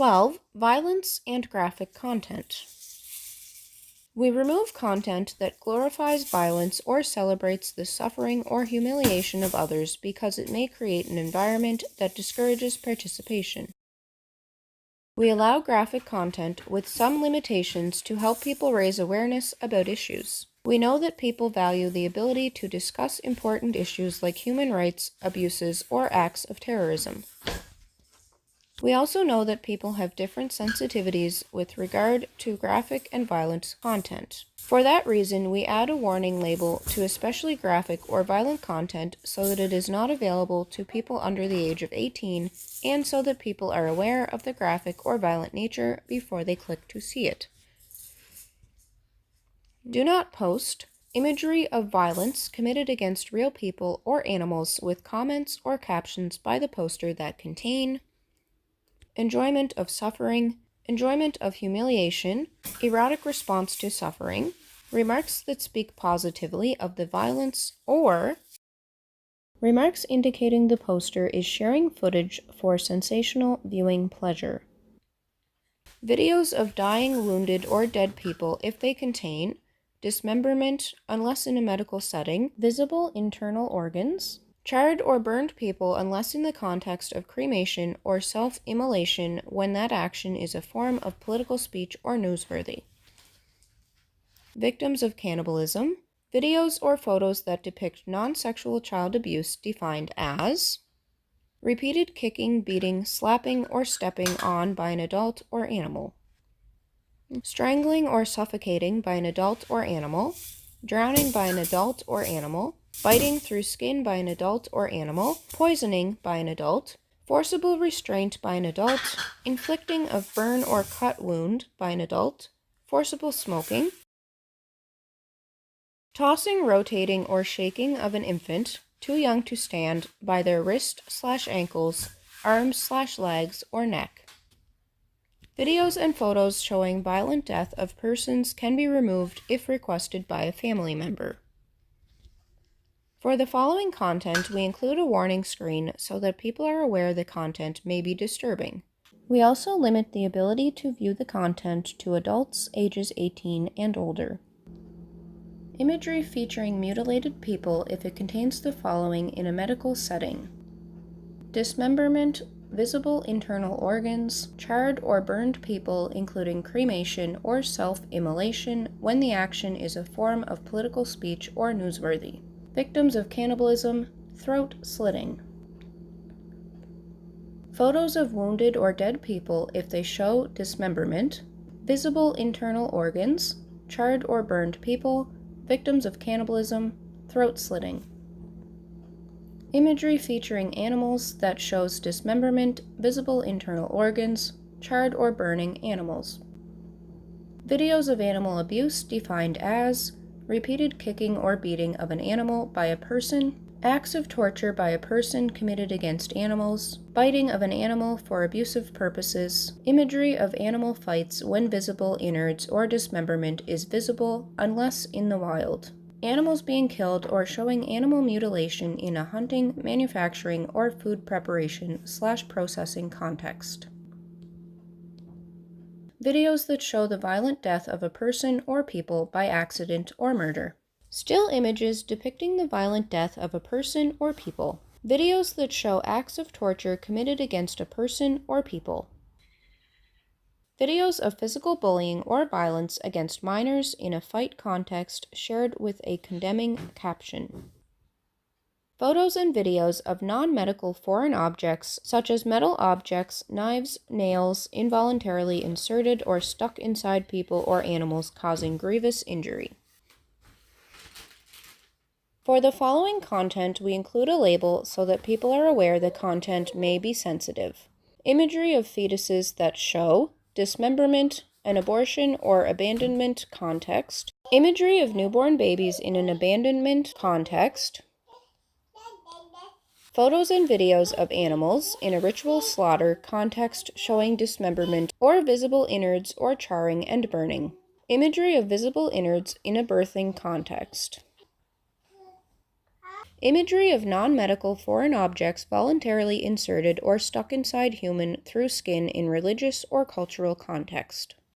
12. Violence and graphic content. We remove content that glorifies violence or celebrates the suffering or humiliation of others because it may create an environment that discourages participation. We allow graphic content with some limitations to help people raise awareness about issues. We know that people value the ability to discuss important issues like human rights abuses or acts of terrorism. We also know that people have different sensitivities with regard to graphic and violent content. For that reason, we add a warning label to especially graphic or violent content so that it is not available to people under the age of 18 and so that people are aware of the graphic or violent nature before they click to see it. Do not post imagery of violence committed against real people or animals with comments or captions by the poster that contain enjoyment of suffering, enjoyment of humiliation, erotic response to suffering, remarks that speak positively of the violence, or remarks indicating the poster is sharing footage for sensational viewing pleasure. Videos of dying, wounded, or dead people if they contain dismemberment, unless in a medical setting, visible internal organs, charred or burned people unless in the context of cremation or self-immolation when that action is a form of political speech or newsworthy. Victims of cannibalism, videos or photos that depict non-sexual child abuse defined as repeated kicking, beating, slapping, or stepping on by an adult or animal, strangling or suffocating by an adult or animal, drowning by an adult or animal, biting through skin by an adult or animal, poisoning by an adult, forcible restraint by an adult, inflicting of burn or cut wound by an adult, forcible smoking, tossing, rotating, or shaking of an infant too young to stand by their wrist/ankles, arms/legs, or neck. Videos and photos showing violent death of persons can be removed if requested by a family member. For the following content, we include a warning screen so that people are aware the content may be disturbing. We also limit the ability to view the content to adults ages 18 and older. Imagery featuring mutilated people if it contains the following in a medical setting: dismemberment, visible internal organs, charred or burned people including cremation or self-immolation when the action is a form of political speech or newsworthy. Victims of cannibalism, throat slitting. Photos of wounded or dead people if they show dismemberment, visible internal organs, charred or burned people, victims of cannibalism, throat slitting. Imagery featuring animals that shows dismemberment, visible internal organs, charred or burning animals. Videos of animal abuse defined as repeated kicking or beating of an animal by a person, acts of torture by a person committed against animals, biting of an animal for abusive purposes, imagery of animal fights when visible innards or dismemberment is visible unless in the wild, animals being killed or showing animal mutilation in a hunting, manufacturing, or food preparation/processing context. Videos that show the violent death of a person or people by accident or murder. Still images depicting the violent death of a person or people. Videos that show acts of torture committed against a person or people. Videos of physical bullying or violence against minors in a fight context shared with a condemning caption. Photos and videos of non-medical foreign objects, such as metal objects, knives, nails, involuntarily inserted or stuck inside people or animals causing grievous injury. For the following content, we include a label so that people are aware the content may be sensitive. Imagery of fetuses that show dismemberment, an abortion or abandonment context. Imagery of newborn babies in an abandonment context. Photos and videos of animals in a ritual slaughter context showing dismemberment or visible innards or charring and burning. Imagery of visible innards in a birthing context. Imagery of non-medical foreign objects voluntarily inserted or stuck inside human through skin in religious or cultural context.